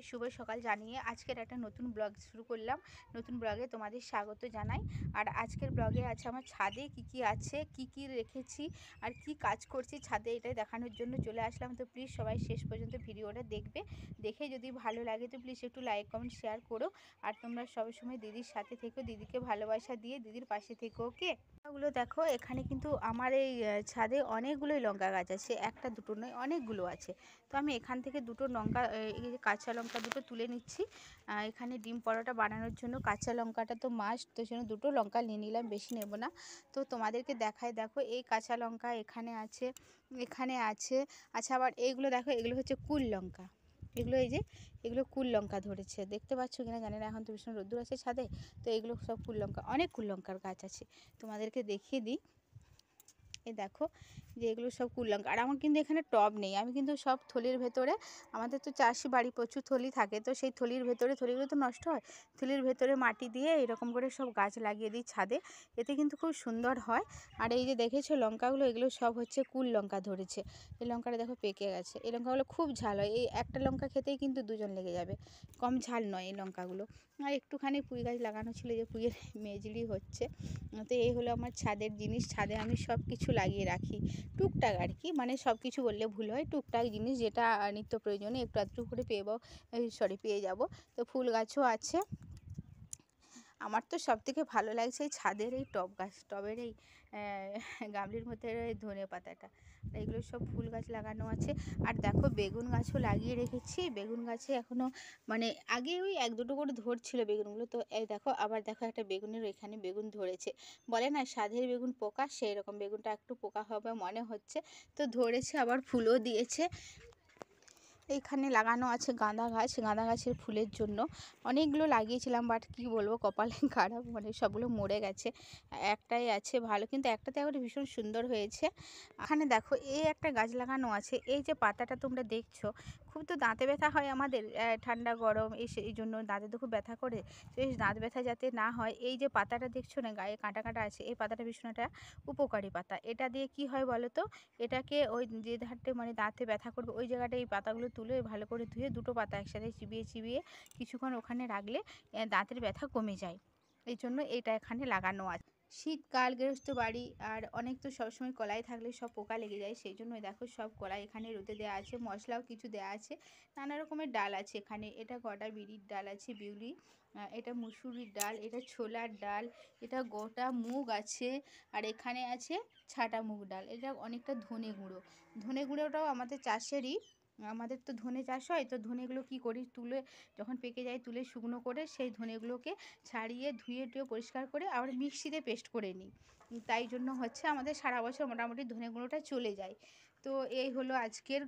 শুভ সকাল জানিয়ে আজকের একটা নতুন ব্লগ শুরু করলাম। নতুন ব্লগে তোমাদের স্বাগত জানাই। আর আজকের ব্লগে আছে আমার ছাদে কি আছে, কি রেখেছি আর কি কাজ করছি ছাদে, এটাই দেখানোর জন্য চলে আসলাম। তো প্লিজ সবাই শেষ পর্যন্ত ভিডিওটা দেখবে, দেখে যদি ভালো লাগে তো প্লিজ একটু লাইক কমেন্ট শেয়ার করো। আর তোমরা সবসময় দিদির সাথে থেকো, দিদিকে ভালোবাসা দিয়ে দিদির পাশে থেকো। ওকে, গুলো দেখো এখানে কিন্তু আমার এই ছাদে অনেকগুলোই লঙ্কা গাছ আছে, একটা দুটো নয় অনেকগুলো আছে। তো আমি এখান থেকে দুটো লঙ্কা, এই যে কাঁচা লঙ্কা দুটো তুলে নিচ্ছি। এখানে ডিম পরোটা বানানোর জন্য কাঁচা লঙ্কাটা তো মাস্ট, তো জন্য দুটো লঙ্কা নিয়ে নিলাম, বেশি নেব না। তো তোমাদেরকে দেখায়, দেখো এই কাঁচা লঙ্কা এখানে আছে, এখানে আছে। আচ্ছা, আবার এইগুলো দেখো, এগুলো হচ্ছে কুল লঙ্কা। এগুলো এই যে এগুলো কুল লঙ্কা ধরেছে, দেখতে পাচ্ছ কিনা জানি না, এখন তো ভীষণ রোদ্দুর আছে ছাদে। তো এগুলো সব কুল লঙ্কা, অনেক কুল লঙ্কার গাছ আছে, তোমাদেরকে দেখিয়ে দিই। এই দেখো যে এগুলো সব কুল লঙ্কা। আর আমার কিন্তু এখানে টব নেই, আমি কিন্তু সব থলির ভেতরে, আমাদের তো চাষি বাড়ি প্রচুর থলি থাকে, তো সেই থলির ভেতরে, থলিগুলো তো নষ্ট হয়, থলির ভেতরে মাটি দিয়ে এরকম করে সব গাছ লাগিয়ে দিই ছাদে, এতে কিন্তু খুব সুন্দর হয়। আর এই যে দেখেছো লঙ্কাগুলো, এগুলো সব হচ্ছে কুল লঙ্কা ধরেছে। এই লঙ্কাটা দেখো পেকে গেছে, এই লঙ্কাগুলো খুব ঝাল হয়, এই একটা লঙ্কা খেতেই কিন্তু দুজন লেগে যাবে, কম ঝাল নয় এই লঙ্কাগুলো। আর একটুখানি পুঁই গাছ লাগানো ছিল, যে পুঁইয়ের মেজড়ি হচ্ছে। তো এই হলো আমার ছাদের জিনিস, ছাদে আমি সব কিছু লাগিয়ে রাখি টুকটাক আর কি, মানে সব কিছু বললে ভুল হয়, টুকটাক জিনিস যেটা নিত্য প্রয়োজনে একটু আধটু করে পেয়ে যাব। তো ফুল গাছও আছে। আমার তো সবথেকে ভালো লাগছে এই ছাদের এই টব গাছ, টবের এই গামলির মধ্যে এই ধনে পাতাটা, এগুলো সব ফুল গাছ লাগানো আছে। আর দেখো বেগুন গাছও লাগিয়ে রেখেছি, বেগুন গাছে এখনও মানে আগে ওই এক দুটো করে ধরছিল বেগুনগুলো, তো এই দেখো আবার দেখো একটা বেগুনের এখানে বেগুন ধরেছে, বলে না সাধের বেগুন পোকা, সেই রকম বেগুনটা একটু পোকা হবে মনে হচ্ছে। তো ধরেছে, আবার ফুলও দিয়েছে। এইখানে লাগানো আছে গাঁদা গাছ, গাঁদা গাছের ফুলের জন্য অনেকগুলো লাগিয়েছিলাম, বাট কি বলবো কপালে খারাপ, মানে সবগুলো মরে গেছে, একটাই আছে ভালো, কিন্তু একটাতে আবার ভীষণ সুন্দর হয়েছে। এখানে দেখো এই একটা গাছ লাগানো আছে, এই যে পাতাটা তোমরা দেখছো, খুব তো দাঁতে ব্যথা হয় আমাদের, ঠান্ডা গরম এই জন্য দাঁতে তো খুব ব্যথা করে। তো এই দাঁত ব্যথা যাতে না হয়, এই যে পাতাটা দেখছো না গায়ে কাঁটা কাঁটা আছে, এই পাতাটা ভীষণ একটা উপকারী পাতা। এটা দিয়ে কি হয় বলো তো, এটাকে ওই যে ধারটে মানে দাঁতে ব্যথা করবে ওই জায়গাটা এই পাতাগুলো তুলে ভালো করে ধুয়ে দুটো পাতা একসাথে চিবিয়ে চিবিয়ে কিছুক্ষণ ওখানে রাখলে দাঁতের ব্যথা কমে যায়। এই জন্য এটা এখানে লাগানো আছে। শীতকাল, গৃহস্থ বাড়ি, আর অনেক তো সবসময় কলাই থাকলে সব পোকা লেগে যায়, সেই জন্য দেখো সব কলাই এখানে রোদে দেওয়া আছে, মশলাও কিছু দেওয়া আছে, নানা রকমের ডাল আছে এখানে। এটা গোটা বিউলির ডাল আছে, বিউলি, এটা মুসুরির ডাল, এটা ছোলার ডাল, এটা গোটা মুগ আছে, আর এখানে আছে ছাটা মুগ ডাল, এটা অনেকটা ধনে গুঁড়ো। ধনে গুঁড়োটাও আমাদের চাষেরই, আমাদের তো ধনে চাষ হয়, তো ধনেগুলো কি করি, তুলে যখন পেকে যায় তুলে শুকনো করে সেই ধনেগুলোকে ছাড়িয়ে ধুয়ে টুয়ে পরিষ্কার করে আবার মিক্সিতে পেস্ট করে নিই, তাই জন্য হচ্ছে আমাদের সারা বছর মোটামুটি ধনে গুঁড়োটা চলে যায়। তো এই হলো আজকের